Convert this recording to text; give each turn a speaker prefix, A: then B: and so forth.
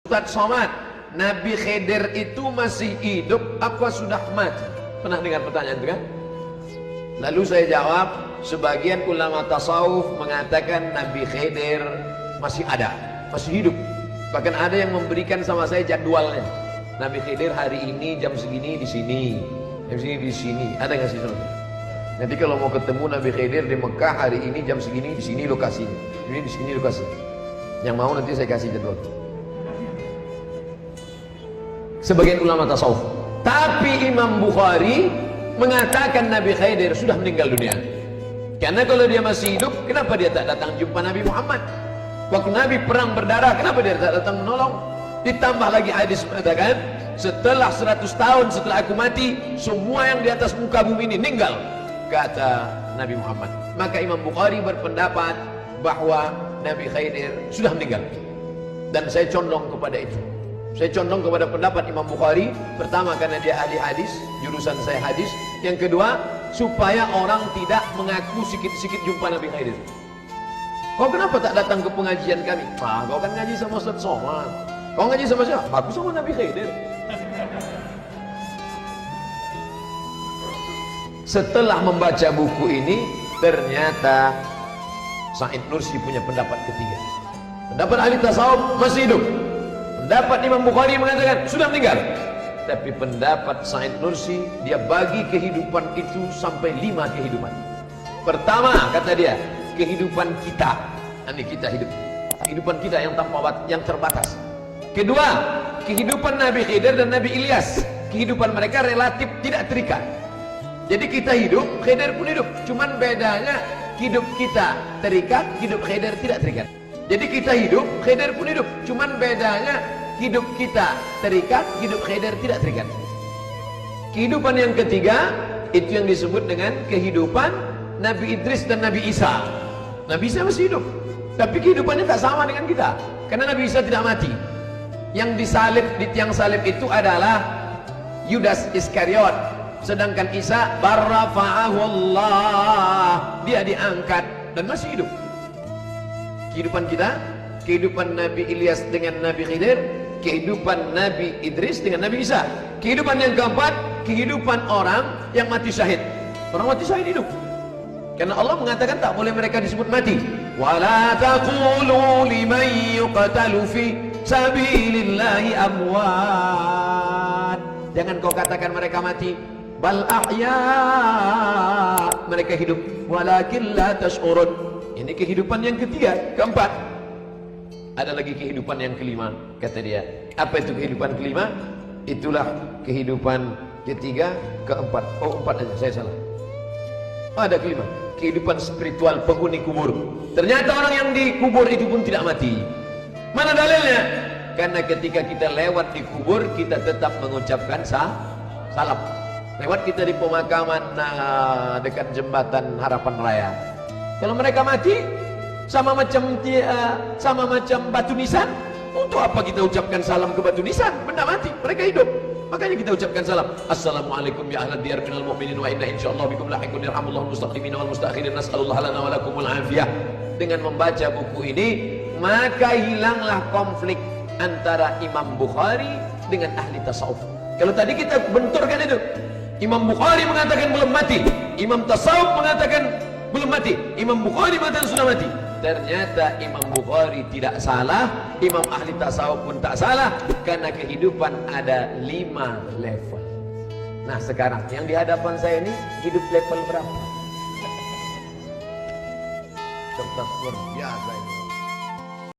A: Ustaz Somad, Nabi Khidir itu masih hidup apa sudah mati? Pernah dengar pertanyaan itu kan? Lalu saya jawab, sebagian ulama tasawuf mengatakan Nabi Khidir masih ada, masih hidup. Bahkan ada yang memberikan sama saya jadwalnya. Nabi Khidir hari ini jam segini di sini, jam segini di sini. Ada nggak sih saudara? Nanti kalau mau ketemu Nabi Khidir di Mekah hari ini jam segini di sini lokasinya, ini di sini lokasi. Yang mau nanti saya kasih jadwal. Sebagian ulama tasawuf. Tapi Imam Bukhari mengatakan Nabi Khidir sudah meninggal dunia. Karena kalau dia masih hidup, kenapa dia tak datang jumpa Nabi Muhammad? Waktu Nabi perang berdarah, kenapa dia tak datang menolong? Ditambah lagi hadis mengatakan, setelah 100 tahun setelah aku mati, semua yang di atas muka bumi ini meninggal, kata Nabi Muhammad. Maka Imam Bukhari berpendapat bahwa Nabi Khidir sudah meninggal. Dan saya condong kepada itu. Saya condong kepada pendapat Imam Bukhari. Pertama karena dia ahli hadis, jurusan saya hadis. Yang kedua, supaya orang tidak mengaku sikit-sikit jumpa Nabi Khidir. Kau kenapa tak datang ke pengajian kami? Ah, kau kan ngaji sama Ustaz Somad. Kau ngaji sama siapa? Aku sama Nabi Khidir. Setelah membaca buku ini, ternyata Said Nursi punya pendapat ketiga. Pendapat ahli tasawuf masih hidup. Pendapat Imam Bukhari mengatakan sudah meninggal. Tapi pendapat Said Nursi, dia bagi kehidupan itu sampai 5 kehidupan. Pertama, kata dia, kehidupan kita. Ini kita hidup. Kehidupan kita yang tanpa yang terbatas. Kedua, kehidupan Nabi Khidir dan Nabi Ilyas. Kehidupan mereka relatif tidak terikat. Jadi kita hidup, Khidir pun hidup. Cuman bedanya hidup kita terikat, hidup Khidir tidak terikat. Jadi kita hidup, Khidir pun hidup. Cuman bedanya hidup kita terikat, hidup Khidir tidak terikat. Kehidupan yang ketiga, itu yang disebut dengan kehidupan Nabi Idris dan Nabi Isa. Nabi Isa masih hidup, tapi kehidupannya tak sama dengan kita. Karena Nabi Isa tidak mati. Yang disalib, di tiang salib itu adalah Yudas Iskariot. Sedangkan Isa barrafa'ahu Allah, dia diangkat dan masih hidup. Kehidupan kita, kehidupan Nabi Ilyas dengan Nabi Khidir, kehidupan Nabi Idris dengan Nabi Isa. Kehidupan yang keempat, kehidupan orang yang mati syahid. Orang mati syahid hidup. Karena Allah mengatakan tak boleh mereka disebut mati. Wala taqulu liman yuqtalu fi sabilillahi amwat. Jangan kau katakan mereka mati. Bal ahya, mereka hidup. Walakin la tash'urun. Ini kehidupan yang ketiga. Keempat, ada lagi kehidupan yang kelima, kata dia. Apa itu kehidupan kelima? Itulah kehidupan ketiga, keempat. Oh, 4 aja, saya salah. Oh, ada kelima, kehidupan spiritual penghuni kubur. Ternyata orang yang dikubur itu pun tidak mati. Mana dalilnya? Karena ketika kita lewat di kubur, kita tetap mengucapkan salam. Lewat kita di pemakaman dekat jembatan Harapan Raya. Kalau mereka mati sama macam batu nisan, untuk apa kita ucapkan salam ke batu nisan? Benda mati, mereka hidup. Makanya kita ucapkan salam. Assalamualaikum ya ahlal diyar minal mu'minin wa inna insyaallah bikum lahiqun yarhamullahu mustaqimina wal mustakhirin nas'alullah lana wa lakumul afiyah. Dengan membaca buku ini, maka hilanglah konflik antara Imam Bukhari dengan ahli tasawuf. Kalau tadi kita benturkan itu, Imam Bukhari mengatakan belum mati, Imam tasawuf mengatakan belum mati, Imam Bukhari mengatakan sudah mati. Ternyata Imam Bukhari tidak salah, Imam ahli tasawuf pun tak salah. Karena kehidupan ada 5 level. Nah sekarang yang di hadapan saya ini hidup level berapa? Dokter luar biasa ini.